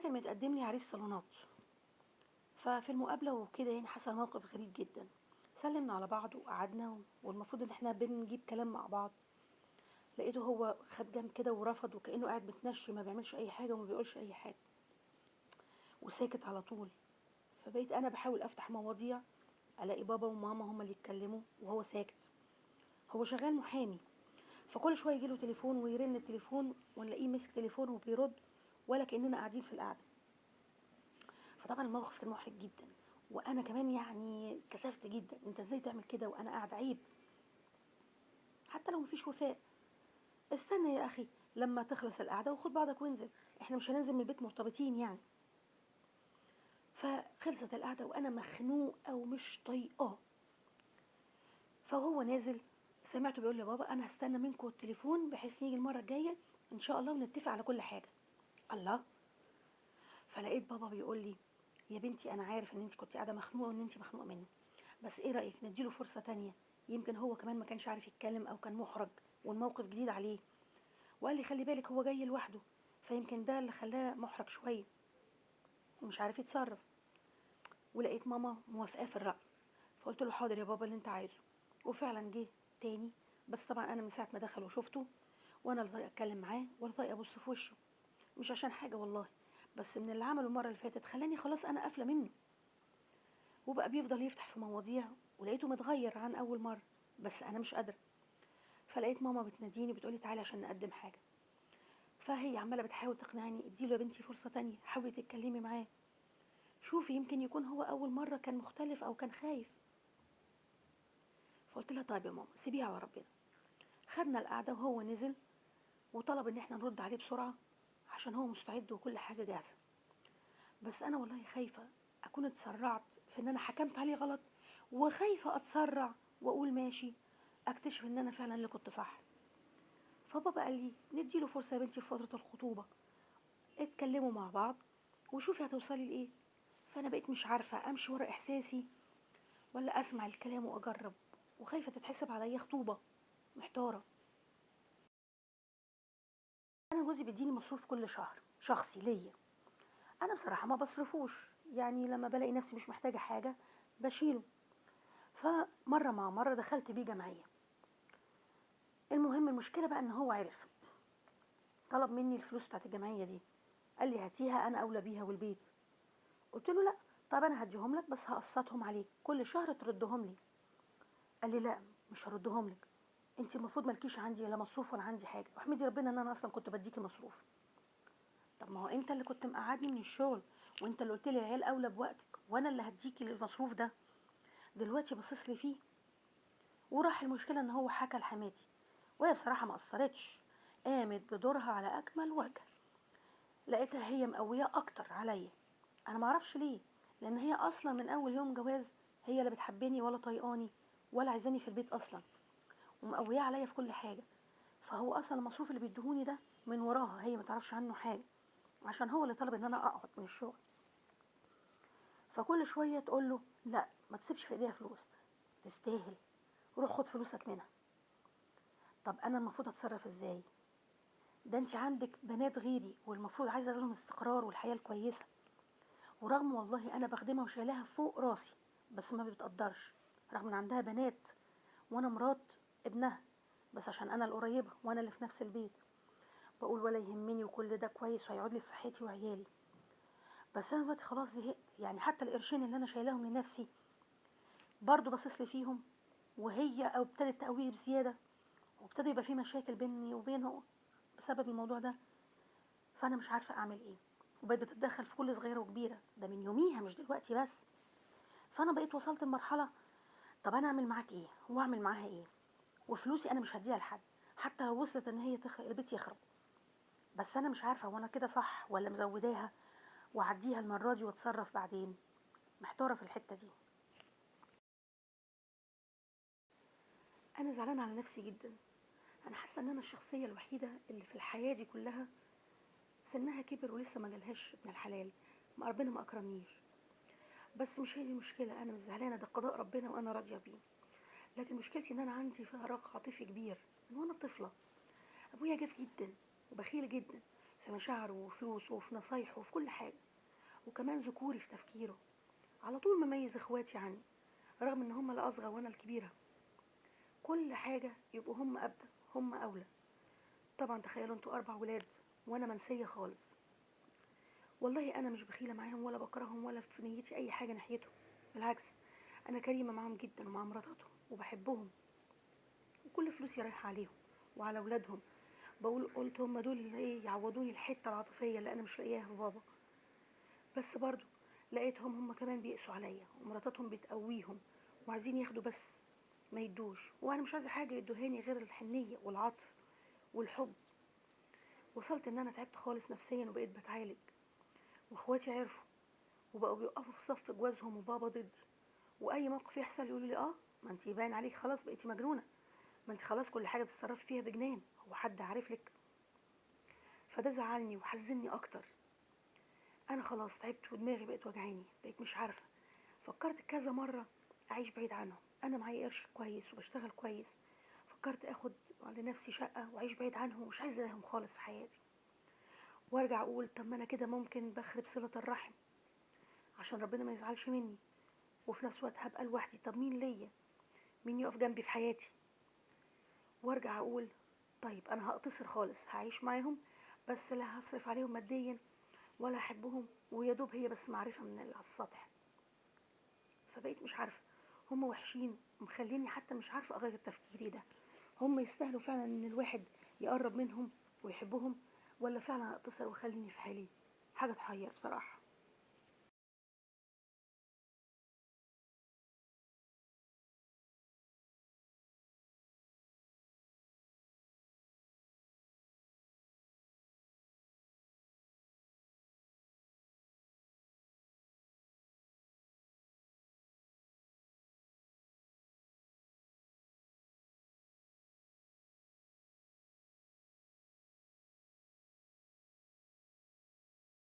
كان متقدم لي عريس صالونات. ففي المقابلة وكده يعني حصل موقف غريب جدا. سلمنا على بعض وقعدنا والمفروض ان احنا بنجيب كلام مع بعض. لقيته هو خد جنب كده ورفض وكأنه قاعد متنشي ما بيعملش اي حاجة وما بيقولش اي حاجة وساكت على طول. فبقيت انا بحاول افتح مواضيع، الاقي بابا وماما هما اللي يتكلموا وهو ساكت. هو شغال محامي، فكل شويه يجيله تليفون ويرن التليفون ونلاقيه ماسك تليفونه وبيرد ولا كأننا قاعدين في القعده. فطبعا الموقف كان محرج جدا، وانا كمان يعني كسفت جدا، انت ازاي تعمل كده وانا قاعده؟ عيب، حتى لو مفيش وفاء. استنى يا اخي لما تخلص القعده وخد بعضك وانزل، احنا مش هننزل من البيت مرتبطين يعني. فخلصت القعده وانا مخنوقه ومش طايقاه. فهو نازل سمعته بيقول لي بابا انا هستنى منكم التليفون بحيث نيجي المره الجايه ان شاء الله ونتفق على كل حاجه. الله. فلقيت بابا بيقول لي يا بنتي انا عارف ان انت كنت قاعده مخنوقه وان انت مخنوقه منه، بس ايه رايك نديله فرصه تانية؟ يمكن هو كمان ما كانش عارف يتكلم او كان محرج والموقف جديد عليه. وقال لي خلي بالك هو جاي لوحده، فيمكن ده اللي خلاه محرج شويه ومش عارف يتصرف. ولقيت ماما موافقاه في الراي، فقلت له حاضر يا بابا اللي انت عايزه. وفعلا جه تاني، بس طبعا انا من ساعه ما دخل وشفته وانا لا طايقه اتكلم معاه ولا طايقه ابص في وشه. مش عشان حاجه والله، بس من اللي عمله المره اللي فاتت خلاني خلاص انا قافله منه. وبقى بيفضل يفتح في مواضيع ولقيته متغير عن اول مره، بس انا مش قادره. فلقيت ماما بتناديني بتقولي تعالي عشان نقدم حاجه. فهي عماله بتحاول تقنعني اديله يا بنتي فرصه تانية، حاولي تتكلمي معاه، شوفي يمكن يكون هو اول مره كان مختلف او كان خايف. فقلت لها طيب يا ماما سيبيها على ربنا. خدنا القعده وهو نزل وطلب ان احنا نرد عليه بسرعه عشان هو مستعد وكل حاجه جاهزه. بس انا والله خايفه اكون اتسرعت في ان انا حكمت عليه غلط، وخايفه اتسرع واقول ماشي اكتشف ان انا فعلا اللي كنت صح. فبابا قال لي نديله فرصه يا بنتي في فتره الخطوبه، اتكلموا مع بعض وشوفي هتوصلي لايه. فانا بقيت مش عارفه امشي ورا احساسي ولا اسمع الكلام واجرب، وخايفه تتحسب عليا خطوبه، محتاره. انا جوزي بيديني مصروف كل شهر شخصي ليا، انا بصراحه ما بصرفوش، يعني لما بلاقي نفسي مش محتاجه حاجه بشيله. فمره مع مره دخلت بيه جمعيه. المهم المشكله بقى ان هو عرف، طلب مني الفلوس بتاعت الجمعيه دي، قال لي هاتيها انا اولى بيها والبيت. قلت له لا، طب انا هديهم لك بس هقسطهم عليك كل شهر تردهم لي. قال لي لا مش هردهم لك، انت المفروض مالكيش عندي لا مصروف ولا عندي حاجه، واحمدي ربنا ان انا اصلا كنت بديكي مصروف. طب ما هو انت اللي كنت مقعدني من الشغل، وانت اللي قلت لي العيال اولى بوقتك وانا اللي هديكي المصروف ده، دلوقتي باصص لي فيه. وراح المشكله ان هو حكى لحماتي، وهي بصراحه ما قصرتش، قامت بدورها على اكمل وجه. لقيتها هي مقويه اكتر عليا، انا ما اعرفش ليه، لان هي اصلا من اول يوم جواز هي لا بتحبني ولا طايقاني ولا عايزاني في البيت اصلا، ومقويه عليا في كل حاجه. فهو اصلا المصروف اللي بيديهوني ده من وراها، هي ما تعرفش عنه حاجه، عشان هو اللي طلب ان انا اقعد من الشغل. فكل شويه تقول له لا ما تسيبش في ايديها فلوس، تستاهل، روح خد فلوسك منها. طب انا المفروض اتصرف ازاي؟ ده انت عندك بنات غيري والمفروض عايزه لهم استقرار والحياه الكويسه، ورغم والله انا بخدمها وشايلاها فوق راسي بس ما بتقدرش، رغم ان عندها بنات وانا مرات ابنها، بس عشان انا القريبه وانا اللي في نفس البيت بقول ولا يهمني وكل ده كويس وهيقعد لي صحتي وعيالي. بس انا دلوقتي خلاص زهقت، يعني حتى القرشين اللي انا شايلاهم لنفسي برضو باصص لي فيهم، وهي او ابتدت تقويه بزياده، وابتدى يبقى في مشاكل بيني وبينه بسبب الموضوع ده. فانا مش عارفه اعمل ايه، وبقيت بتتدخل في كل صغيره وكبيره، ده من يوميها مش دلوقتي بس. فانا بقيت وصلت لمرحله، طب انا اعمل معاك ايه واعمل معاها ايه؟ وفلوسي انا مش هديها لحد، حتى لو وصلت ان هي البيت يخرب. بس انا مش عارفه هو انا كده صح ولا مزوداها واعديها المره دي واتصرف بعدين، محتاره في الحته دي. انا زعلانه على نفسي جدا، انا حاسه ان انا الشخصيه الوحيده اللي في الحياه دي كلها سنها كبر ولسه ما جالهاش ابن الحلال، ما ربنا ما اكرمنيش. بس مش هي دي المشكله، انا مش زعلانه، ده قضاء ربنا وانا راضيه بيه. لكن مشكلتي ان انا عندي فراغ عاطفي كبير من وانا طفله. ابويا جاف جدا وبخيل جدا، في مشاعره وفلوسه وفي نصايحه وفي كل حاجة، وكمان ذكوري في تفكيره، على طول مميز اخواتي عني رغم ان هم الاصغر وانا الكبيرة. كل حاجة يبقوا هم ابدا، هم اولى. طبعا تخيلوا انتوا 4 ولاد وانا منسية خالص. والله انا مش بخيلة معاهم ولا بكرههم ولا في نيتي اي حاجة ناحيتهم، بالعكس انا كريمة معاهم جدا ومع مراتاتهم وبحبهم، وكل فلوسي رايحة عليهم وعلى ولادهم. قلت هم دول اللي ايه يعوضوني الحتة العاطفية اللي انا مش لاقياها في بابا. بس برضو لقيتهم هم كمان بيقسوا عليا ومراتاتهم بتقويهم وعايزين ياخدوا بس ما يدوش، وانا مش عايزه حاجه يدوهاني غير الحنيه والعطف والحب. وصلت ان انا تعبت خالص نفسيا وبقيت بتعالج، واخواتي عرفوا وبقوا بيقفوا في صف جوازهم وبابا ضدي، واي موقف يحصل يقولوا لي اه ما انت باين عليك خلاص بقيتي مجنونه، ما انت خلاص كل حاجه بتتصرفي فيها بجنان، هو حد عارف لك؟ فده زعلني وحزني اكتر. انا خلاص تعبت ودماغي بقت وجعاني، بقيت مش عارفه. فكرت كذا مره اعيش بعيد عنهم، انا معايا قرش كويس وبشتغل كويس. فكرت اخد لنفسي شقه واعيش بعيد عنهم ومش عايزه الاقيهم خالص في حياتي. وارجع اقول طب ما انا كده ممكن بخرب صله الرحم عشان ربنا ما يزعلش مني، وفي نفس الوقت هبقى لوحدي. طب مين ليا؟ مين يقف جنبي في حياتي؟ وارجع اقول طيب انا هقتصر خالص، هعيش معاهم بس لا هصرف عليهم ماديا ولا احبهم، ويا دوب هي بس معرفه من على السطح. فبقيت مش عارفه، هم وحشين ومخليني حتى مش عارفه اغير تفكيري ده. هم يستاهلوا فعلا ان الواحد يقرب منهم ويحبهم، ولا فعلا اقتصر واخليني في حالي؟ حاجه تحير بصراحه.